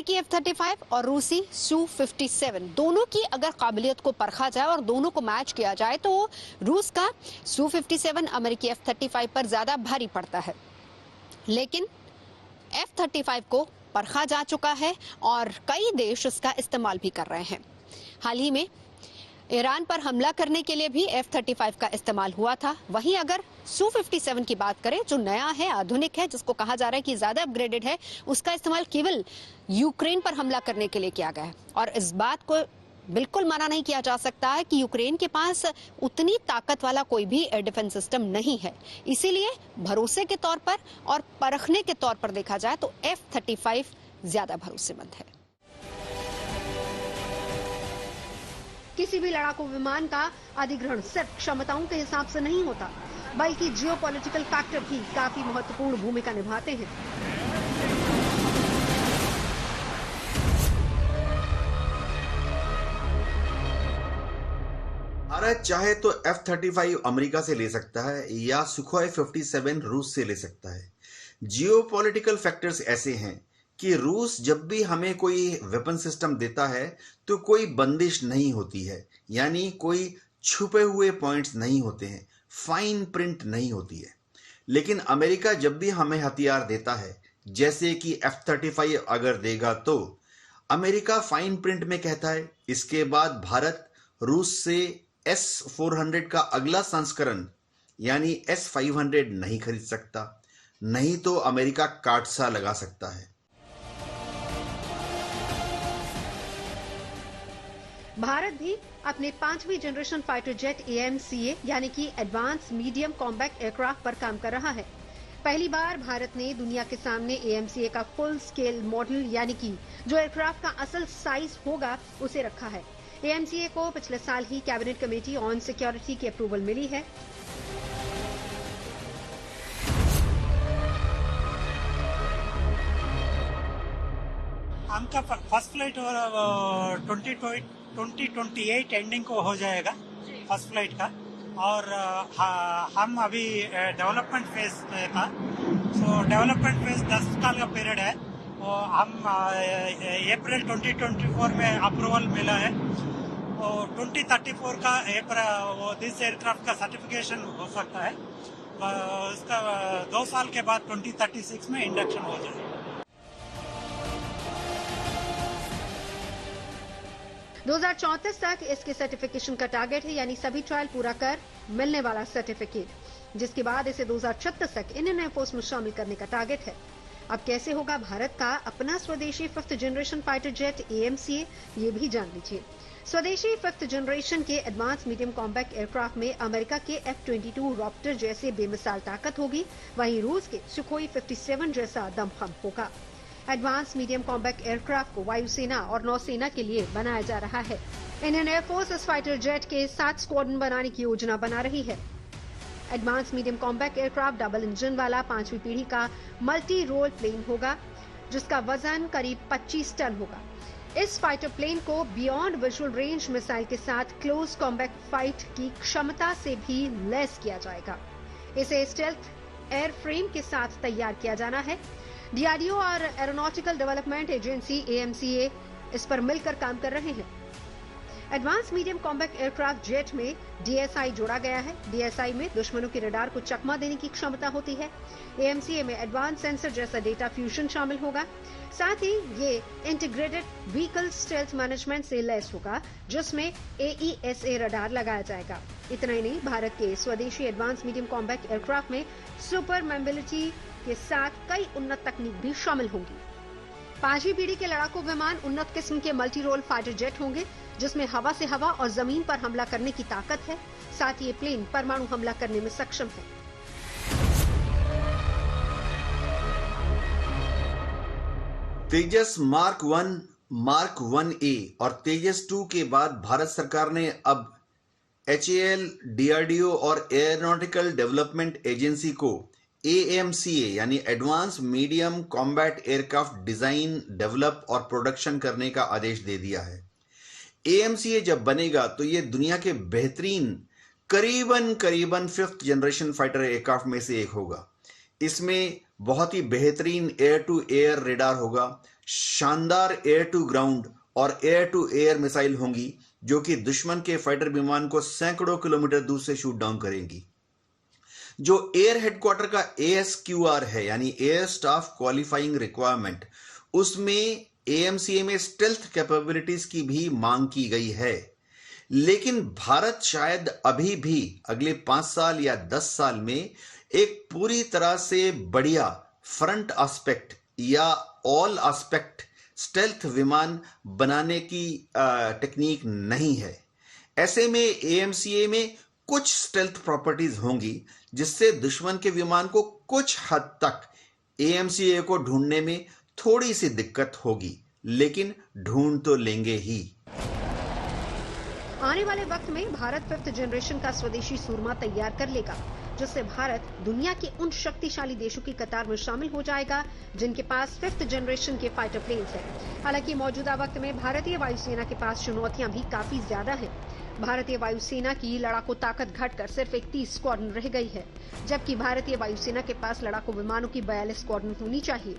अमेरिकी F-35 और रूसी Su-57 दोनों की अगर काबिलियत को परखा जाए और दोनों को मैच किया जाए तो रूस का Su-57 अमेरिकी F-35 पर ज्यादा भारी पड़ता है, लेकिन F-35 को परखा जा चुका है और कई देश इसका इस्तेमाल भी कर रहे हैं। हाल ही में ईरान पर हमला करने के लिए भी F-35 का इस्तेमाल हुआ था। वहीं अगर Su-57 की बात करें, जो नया है, आधुनिक है, जिसको कहा जा रहा है कि ज्यादा अपग्रेडेड है, उसका इस्तेमाल केवल यूक्रेन पर हमला करने के लिए किया गया है। और इस बात को बिल्कुल माना नहीं किया जा सकता है कि यूक्रेन के पास उतनी ताकत वाला कोई भी एयर डिफेंस सिस्टम नहीं है। इसीलिए भरोसे के तौर पर और परखने के तौर पर देखा जाए तो F-35 ज्यादा भरोसेमंद है। किसी भी लड़ाकू विमान का अधिग्रहण सिर्फ क्षमताओं के हिसाब से नहीं होता, बल्कि जियोपॉलिटिकल फैक्टर भी काफी महत्वपूर्ण भूमिका निभाते हैं। भारत चाहे तो F-35 अमेरिका से ले सकता है या सुखोई 57 रूस से ले सकता है। जियोपॉलिटिकल फैक्टर्स ऐसे हैं कि रूस जब भी हमें कोई वेपन सिस्टम देता है तो कोई बंदिश नहीं होती है, यानी कोई छुपे हुए पॉइंट्स नहीं होते हैं, फाइन प्रिंट नहीं होती है। लेकिन अमेरिका जब भी हमें हथियार देता है, जैसे कि F-35 अगर देगा, तो अमेरिका फाइन प्रिंट में कहता है इसके बाद भारत रूस से S-400 का अगला संस्करण यानी S-500 नहीं खरीद सकता, नहीं तो अमेरिका काटसा लगा सकता है। भारत भी अपने 5वीं जनरेशन फाइटर जेट AMCA यानी कि एडवांस मीडियम कॉम्बैट एयरक्राफ्ट पर काम कर रहा है। पहली बार भारत ने दुनिया के सामने AMCA का फुल स्केल मॉडल यानी कि जो एयरक्राफ्ट का असल साइज होगा उसे रखा है। AMCA को पिछले साल ही कैबिनेट कमेटी ऑन सिक्योरिटी की अप्रूवल मिली है। हमका फर्स्ट फ्लाइट 2028 एंडिंग को हो जाएगा फर्स्ट फ्लाइट का, और हम अभी डेवलपमेंट फेज में था। सो डेवलपमेंट फेज 10 साल का पीरियड है। हम अप्रैल 2024 में अप्रूवल मिला है और 2034 का दिस एयरक्राफ्ट का सर्टिफिकेशन हो सकता है। उसका 2 साल के बाद 2036 में इंडक्शन हो जाएगा। 2034 तक इसके सर्टिफिकेशन का टारगेट है, यानी सभी ट्रायल पूरा कर मिलने वाला सर्टिफिकेट, जिसके बाद इसे 2036 तक इंडियन एयरफोर्स में शामिल करने का टारगेट है। अब कैसे होगा भारत का अपना स्वदेशी 5th generation fighter jet AMCA, ये भी जान लीजिए। स्वदेशी 5th जनरेशन के एडवांस मीडियम कॉम्बैट एयरक्राफ्ट में अमेरिका के F-22 रॉप्टर जैसे बेमिसाल ताकत होगी, वहीं रूस के सुखोई 57 जैसा दमखम होगा। एडवांस मीडियम कॉम्बैट एयरक्राफ्ट को वायुसेना और नौसेना के लिए बनाया जा रहा है। इंडियन एयरफोर्स इस फाइटर जेट के 7 स्क्वाड्रन बनाने की योजना बना रही है। Advance medium combat aircraft double engine वाला 5वीं पीढ़ी का मल्टी रोल प्लेन होगा, जिसका वजन करीब 25 टन होगा। इस फाइटर प्लेन को बियॉन्ड विजुअल रेंज मिसाइल के साथ क्लोज कॉम्बैट फाइट की क्षमता से भी लैस किया जाएगा। इसे स्टेल्थ एयर फ्रेम के साथ तैयार किया जाना है। DRDO और एरोनॉटिकल डेवलपमेंट एजेंसी AMCA इस पर मिलकर काम कर रहे हैं। Advance medium combat aircraft jet में DSI जोड़ा गया है। DSI में दुश्मनों के रडार को चकमा देने की क्षमता होती है। AMCA में एडवांस सेंसर जैसा डेटा फ्यूजन शामिल होगा। साथ ही ये इंटीग्रेटेड व्हीकल स्टेल्थ मैनेजमेंट से लैस होगा, जिसमें AESA रडार लगाया जाएगा। इतना ही नहीं, भारत के स्वदेशी एडवांस मीडियम कॉम्बैट एयरक्राफ्ट में सुपर मोबिलिटी के साथ कई उन्नत तकनीक भी शामिल होंगी। 5वीं पीढ़ी के लड़ाकू विमान उन्नत किस्म के मल्टी रोल फाइटर जेट होंगे, जिसमें हवा से हवा और जमीन पर हमला करने की ताकत है। साथ ही ये प्लेन परमाणु हमला करने में सक्षम है। तेजस मार्क 1, मार्क 1A और तेजस 2 के बाद भारत सरकार ने अब HAL, DRDO और एरोनॉटिकल डेवलपमेंट एजेंसी को AMCA यानी advance medium combat aircraft design, develop और प्रोडक्शन करने का आदेश दे दिया है। AMCA जब बनेगा तो ये दुनिया के बेहतरीन करीबन 5th जनरेशन फाइटर एयरक्राफ्ट में से एक होगा। इसमें बहुत ही बेहतरीन एयर टू एयर रेडार होगा, शानदार एयर टू ग्राउंड और एयर टू एयर मिसाइल होंगी जो कि दुश्मन के फाइटर विमान को सैकड़ों किलोमीटर दूर से शूट डाउन करेंगी। जो एयर हेडक्वार्टर का ASQR है यानी एयर स्टाफ क्वालिफाइंग रिक्वायरमेंट, उसमें AMCA में स्टेल्थ कैपेबिलिटीज की भी मांग की गई है। लेकिन भारत शायद अभी भी अगले 5 साल या 10 साल में एक पूरी तरह से बढ़िया फ्रंट एस्पेक्ट या ऑल एस्पेक्ट स्टेल्थ विमान बनाने की टेक्निक नहीं है। ऐसे में AMCA में कुछ स्टेल्थ प्रॉपर्टीज होंगी जिससे दुश्मन के विमान को कुछ हद तक AMCA को ढूंढने में थोड़ी सी दिक्कत होगी, लेकिन ढूंढ तो लेंगे ही। आने वाले वक्त में भारत 5th जनरेशन का स्वदेशी सूरमा तैयार कर लेगा, जिससे भारत दुनिया के उन शक्तिशाली देशों की कतार में शामिल हो जाएगा जिनके पास 5th जनरेशन के फाइटर प्लेन्स हैं। हालांकि मौजूदा वक्त में भारतीय वायुसेना के पास चुनौतियां भी काफी ज्यादा हैं। भारतीय वायुसेना की लड़ाकू ताकत घटकर सिर्फ 31 स्क्वाड्रन रह गई है, जबकि भारतीय वायुसेना के पास लड़ाकू विमानों की 42 स्क्वाड्रन होनी चाहिए।